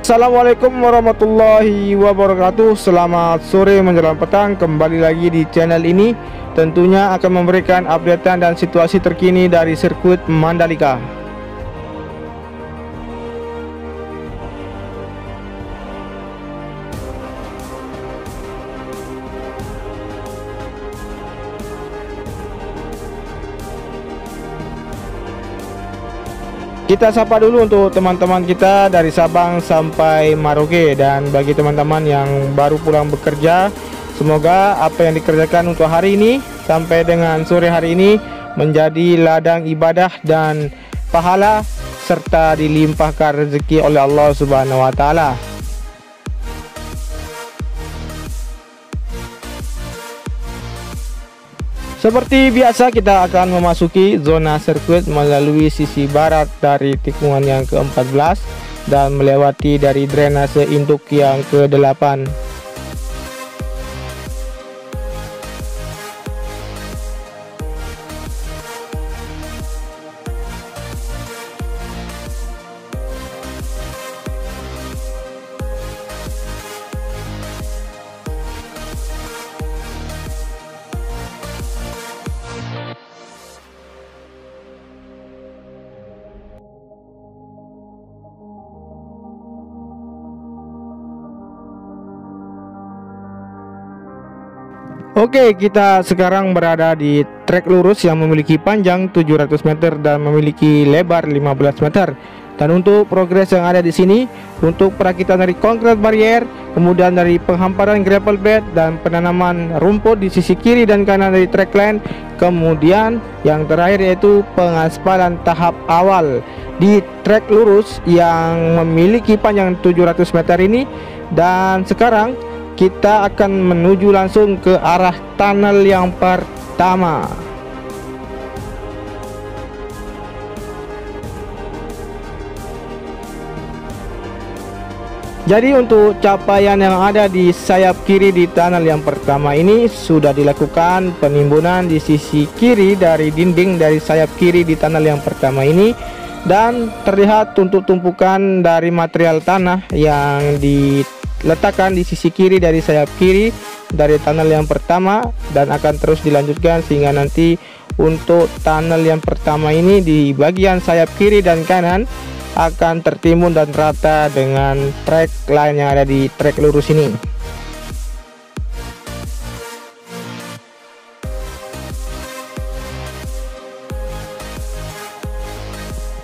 Assalamualaikum warahmatullahi wabarakatuh. Selamat sore menjelang petang. Kembali lagi di channel ini. Tentunya akan memberikan updatean dan situasi terkini dari sirkuit Mandalika. Kita sapa dulu untuk teman-teman kita dari Sabang sampai Merauke. Dan bagi teman-teman yang baru pulang bekerja, semoga apa yang dikerjakan untuk hari ini sampai dengan sore hari ini menjadi ladang ibadah dan pahala, serta dilimpahkan rezeki oleh Allah Subhanahu wa taala. Seperti biasa, kita akan memasuki zona sirkuit melalui sisi barat dari tikungan yang ke-14 dan melewati dari drainase induk yang ke-8. Oke, kita sekarang berada di trek lurus yang memiliki panjang 700 meter dan memiliki lebar 15 meter. Dan untuk progres yang ada di sini, untuk perakitan dari konkret barrier, kemudian dari penghamparan gravel bed dan penanaman rumput di sisi kiri dan kanan dari track line, kemudian yang terakhir yaitu pengaspalan tahap awal di trek lurus yang memiliki panjang 700 meter ini. Dan sekarang kita akan menuju langsung ke arah tunnel yang pertama. Jadi untuk capaian yang ada di sayap kiri di tunnel yang pertama ini sudah dilakukan penimbunan di sisi kiri dari dinding dari sayap kiri di tunnel yang pertama ini, dan terlihat untuk tumpukan dari material tanah yang diletakkan di sisi kiri dari sayap kiri dari tunnel yang pertama, dan akan terus dilanjutkan sehingga nanti untuk tunnel yang pertama ini di bagian sayap kiri dan kanan akan tertimbun dan rata dengan trek line yang ada di trek lurus ini.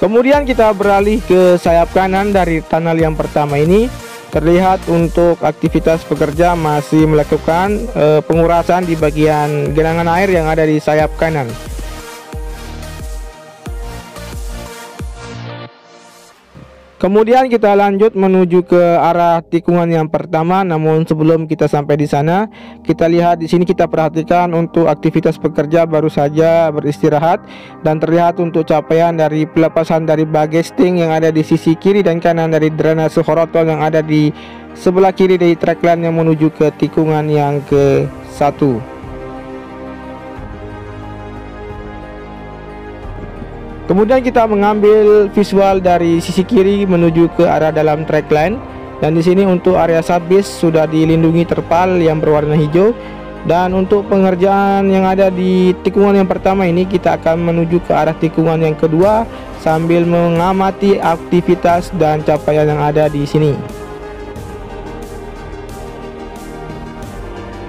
Kemudian kita beralih ke sayap kanan dari tunnel yang pertama ini. Terlihat untuk aktivitas pekerja masih melakukan pengurasan di bagian genangan air yang ada di sayap kanan. Kemudian kita lanjut menuju ke arah tikungan yang pertama. Namun sebelum kita sampai di sana, kita lihat di sini, kita perhatikan untuk aktivitas pekerja baru saja beristirahat, dan terlihat untuk capaian dari pelepasan dari bagesting yang ada di sisi kiri dan kanan dari drainase horotol yang ada di sebelah kiri dari track line yang menuju ke tikungan yang ke-1. Kemudian kita mengambil visual dari sisi kiri menuju ke arah dalam track line, dan di sini untuk area subbase sudah dilindungi terpal yang berwarna hijau. Dan untuk pengerjaan yang ada di tikungan yang pertama ini, kita akan menuju ke arah tikungan yang kedua sambil mengamati aktivitas dan capaian yang ada di sini.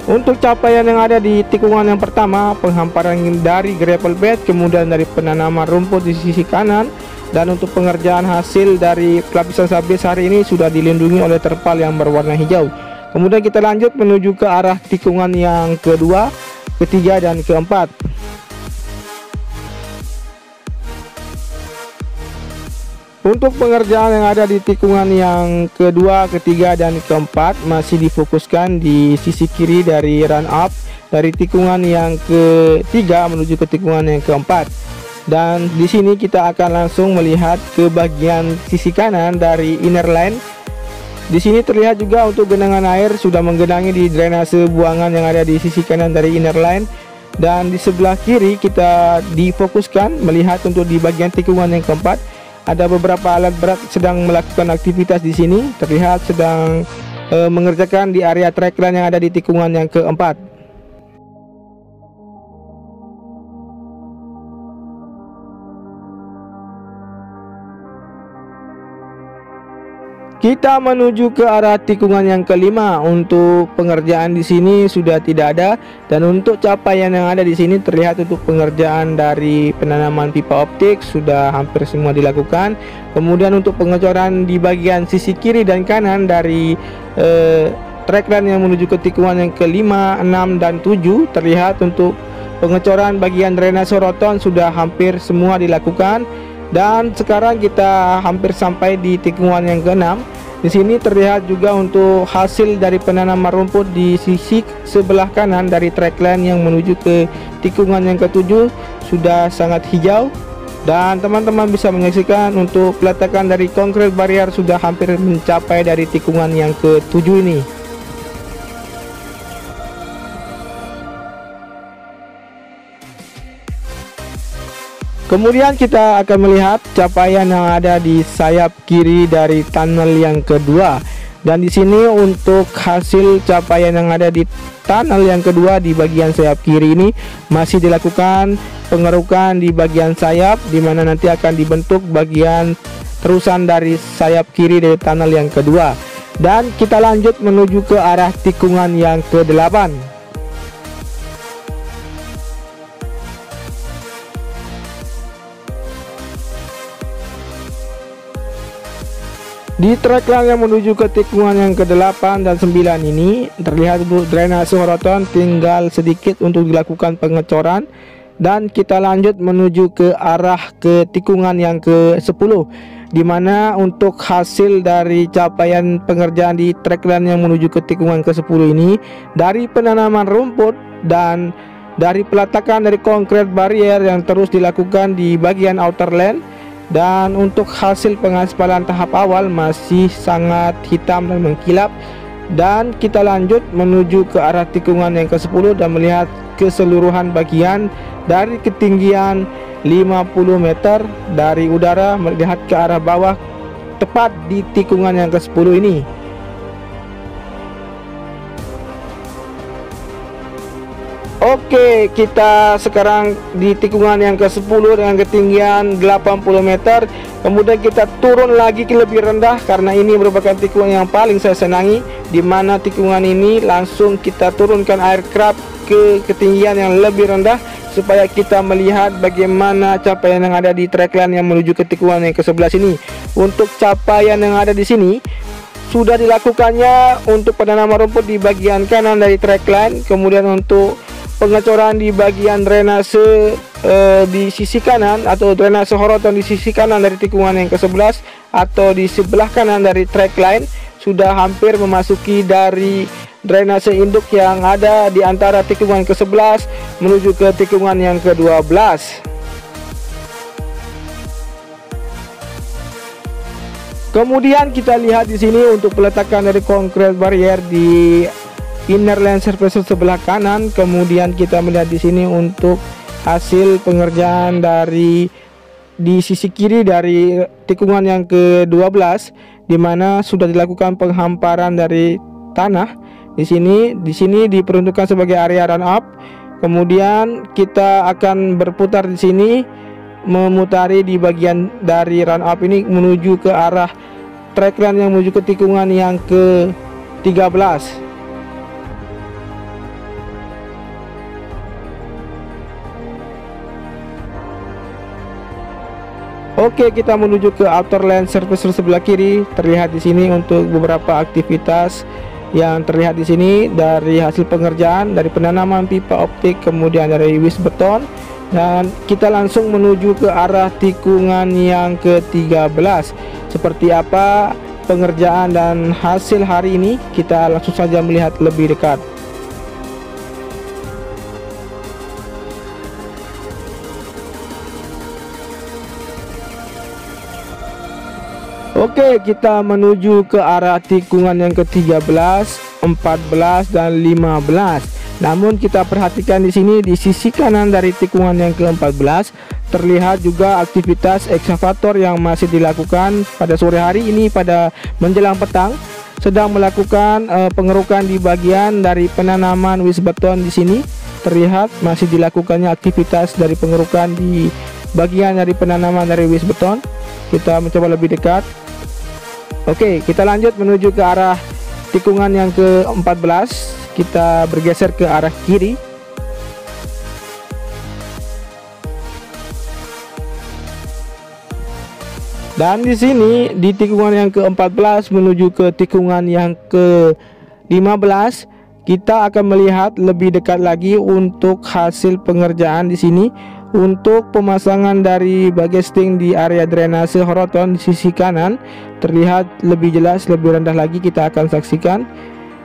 Untuk capaian yang ada di tikungan yang pertama, penghamparan dari gravel bed, kemudian dari penanaman rumput di sisi kanan, dan untuk pengerjaan hasil dari pelapisan subbase hari ini sudah dilindungi oleh terpal yang berwarna hijau. Kemudian kita lanjut menuju ke arah tikungan yang kedua, ketiga, dan keempat. Untuk pengerjaan yang ada di tikungan yang kedua, ketiga, dan keempat masih difokuskan di sisi kiri dari run up dari tikungan yang ketiga menuju ke tikungan yang keempat. Dan di sini kita akan langsung melihat ke bagian sisi kanan dari inner line. Di sini terlihat juga untuk genangan air sudah menggenangi di drainase buangan yang ada di sisi kanan dari inner line. Dan di sebelah kiri kita difokuskan melihat untuk di bagian tikungan yang keempat ada beberapa alat berat sedang melakukan aktivitas di sini, terlihat sedang mengerjakan di area trackline yang ada di tikungan yang keempat. Kita menuju ke arah tikungan yang kelima. Untuk pengerjaan di sini sudah tidak ada, dan untuk capaian yang ada di sini terlihat untuk pengerjaan dari penanaman pipa optik sudah hampir semua dilakukan. Kemudian untuk pengecoran di bagian sisi kiri dan kanan dari trackline yang menuju ke tikungan yang kelima, 6 dan 7 terlihat untuk pengecoran bagian drainase roton sudah hampir semua dilakukan. Dan sekarang kita hampir sampai di tikungan yang keenam. Di sini terlihat juga untuk hasil dari penanaman rumput di sisi sebelah kanan dari trackline yang menuju ke tikungan yang ketujuh sudah sangat hijau, dan teman-teman bisa menyaksikan untuk peletakan dari konkret barrier sudah hampir mencapai dari tikungan yang ketujuh ini. Kemudian kita akan melihat capaian yang ada di sayap kiri dari tunnel yang kedua. Dan di sini untuk hasil capaian yang ada di tunnel yang kedua di bagian sayap kiri ini masih dilakukan pengerukan di bagian sayap, di mana nanti akan dibentuk bagian terusan dari sayap kiri dari tunnel yang kedua. Dan kita lanjut menuju ke arah tikungan yang ke-8. Di trackline yang menuju ke tikungan yang ke-8 dan 9 ini terlihat untuk drainase roton tinggal sedikit untuk dilakukan pengecoran, dan kita lanjut menuju ke arah ke tikungan yang ke-10, di mana untuk hasil dari capaian pengerjaan di trackline yang menuju ke tikungan ke-10 ini dari penanaman rumput dan dari peletakan dari konkret barrier yang terus dilakukan di bagian outer lane. Dan untuk hasil pengaspalan tahap awal masih sangat hitam dan mengkilap. Dan kita lanjut menuju ke arah tikungan yang ke-10 dan melihat keseluruhan bagian dari ketinggian 50 meter dari udara melihat ke arah bawah tepat di tikungan yang ke-10 ini. Oke, kita sekarang di tikungan yang ke-10 dengan ketinggian 80 meter. Kemudian kita turun lagi ke lebih rendah karena ini merupakan tikungan yang paling saya senangi, di mana tikungan ini langsung kita turunkan aircraft ke ketinggian yang lebih rendah supaya kita melihat bagaimana capaian yang ada di trackline yang menuju ke tikungan yang ke-11 ini. Untuk capaian yang ada di sini sudah dilakukannya untuk penanaman rumput di bagian kanan dari trackline, kemudian untuk pengecoran di bagian drainase di sisi kanan atau drainase horoton di sisi kanan dari tikungan yang ke-11 atau di sebelah kanan dari trackline sudah hampir memasuki dari drainase induk yang ada di antara tikungan ke-11 menuju ke tikungan yang ke-12. Kemudian kita lihat di sini untuk peletakan dari konkret barrier di inner lane surface sebelah kanan. Kemudian kita melihat di sini untuk hasil pengerjaan dari di sisi kiri dari tikungan yang ke-12, di mana sudah dilakukan penghamparan dari tanah. Di sini diperuntukkan sebagai area run up. Kemudian kita akan berputar di sini memutari di bagian dari run up ini menuju ke arah trackline yang menuju ke tikungan yang ke-13. Oke, kita menuju ke outer lane surface sebelah kiri. Terlihat di sini untuk beberapa aktivitas yang terlihat di sini dari hasil pengerjaan dari penanaman pipa optik, kemudian dari wis beton, dan kita langsung menuju ke arah tikungan yang ke-13. Seperti apa pengerjaan dan hasil hari ini, kita langsung saja melihat lebih dekat. Oke, kita menuju ke arah tikungan yang ke-13, 14 dan 15. Namun kita perhatikan di sini di sisi kanan dari tikungan yang ke-14 terlihat juga aktivitas ekskavator yang masih dilakukan pada sore hari ini pada menjelang petang, sedang melakukan pengerukan di bagian dari penanaman wis beton. Di sini terlihat masih dilakukannya aktivitas dari pengerukan di bagian dari penanaman dari wis beton. Kita mencoba lebih dekat. Oke, kita lanjut menuju ke arah tikungan yang ke-14. Kita bergeser ke arah kiri. Dan di sini di tikungan yang ke-14 menuju ke tikungan yang ke-15, kita akan melihat lebih dekat lagi untuk hasil pengerjaan di sini untuk pemasangan dari bagesting di area drainase horoton di sisi kanan terlihat lebih jelas, lebih rendah lagi. Kita akan saksikan.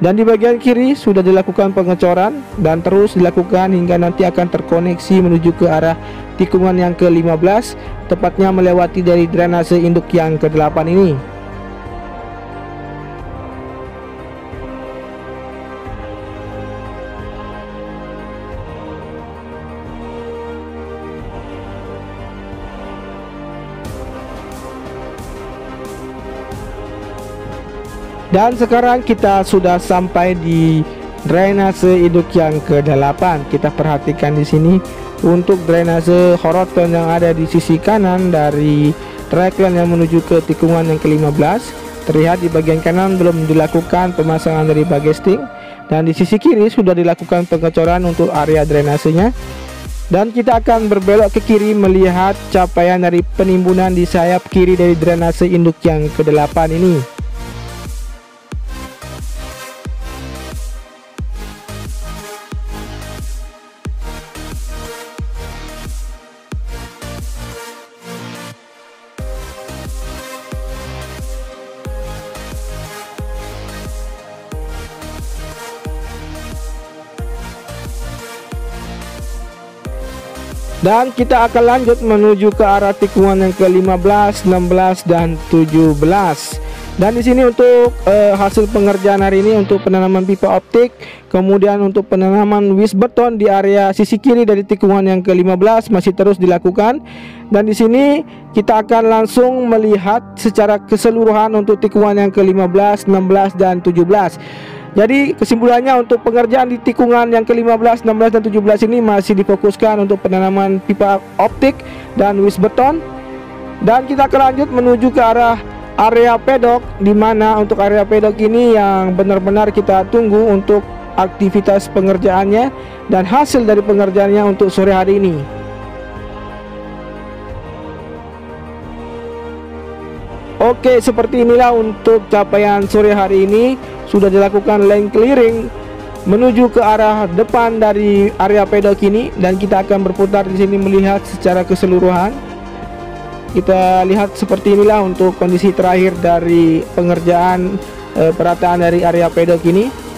Dan di bagian kiri sudah dilakukan pengecoran dan terus dilakukan hingga nanti akan terkoneksi menuju ke arah tikungan yang ke-15, tepatnya melewati dari drainase induk yang ke-8 ini. Dan sekarang kita sudah sampai di drainase induk yang ke-8. Kita perhatikan di sini untuk drainase horoton yang ada di sisi kanan dari trackline yang menuju ke tikungan yang ke-15. Terlihat di bagian kanan belum dilakukan pemasangan dari bagesting, dan di sisi kiri sudah dilakukan pengecoran untuk area drainasenya. Dan kita akan berbelok ke kiri melihat capaian dari penimbunan di sayap kiri dari drainase induk yang ke-8 ini. Dan kita akan lanjut menuju ke arah tikungan yang ke-15, 16 dan 17. Dan di sini untuk hasil pengerjaan hari ini untuk penanaman pipa optik, kemudian untuk penanaman wis beton di area sisi kiri dari tikungan yang ke-15 masih terus dilakukan. Dan di sini kita akan langsung melihat secara keseluruhan untuk tikungan yang ke-15, 16 dan 17. Jadi kesimpulannya untuk pengerjaan di tikungan yang ke-15, 16 dan 17 ini masih difokuskan untuk penanaman pipa optik dan wis beton. Dan kita akan lanjut menuju ke arah area pedok, di mana untuk area pedok ini yang benar-benar kita tunggu untuk aktivitas pengerjaannya dan hasil dari pengerjaannya untuk sore hari ini. Oke, seperti inilah untuk capaian sore hari ini. Sudah dilakukan lane clearing menuju ke arah depan dari area pedok ini, dan kita akan berputar di sini melihat secara keseluruhan. Kita lihat seperti inilah untuk kondisi terakhir dari pengerjaan perataan dari area pedok ini.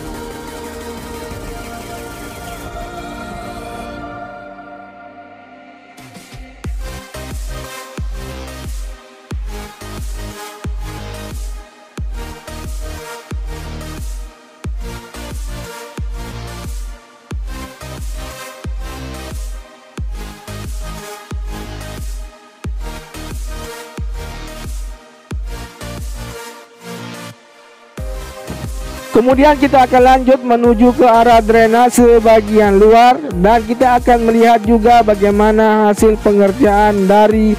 Kemudian kita akan lanjut menuju ke arah drainase bagian luar, dan kita akan melihat juga bagaimana hasil pengerjaan dari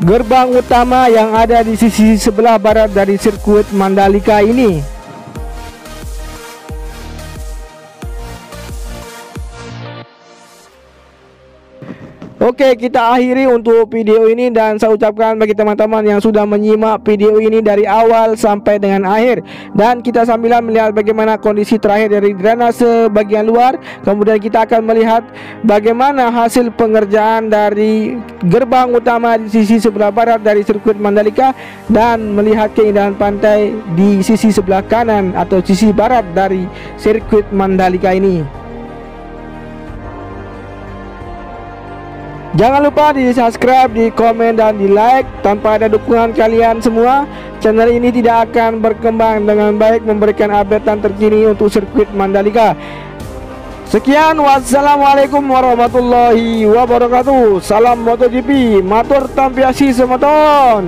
gerbang utama yang ada di sisi sebelah barat dari sirkuit Mandalika ini. Oke, kita akhiri untuk video ini, dan saya ucapkan bagi teman-teman yang sudah menyimak video ini dari awal sampai dengan akhir, dan kita sambilan melihat bagaimana kondisi terakhir dari drainase bagian luar. Kemudian kita akan melihat bagaimana hasil pengerjaan dari gerbang utama di sisi sebelah barat dari sirkuit Mandalika, dan melihat keindahan pantai di sisi sebelah kanan atau sisi barat dari sirkuit Mandalika ini. Jangan lupa di subscribe, di komen, dan di like. Tanpa ada dukungan kalian semua, channel ini tidak akan berkembang dengan baik, memberikan updatean terkini untuk sirkuit Mandalika. Sekian, wassalamualaikum warahmatullahi wabarakatuh. Salam MotoGP, matur tampiasi semeton.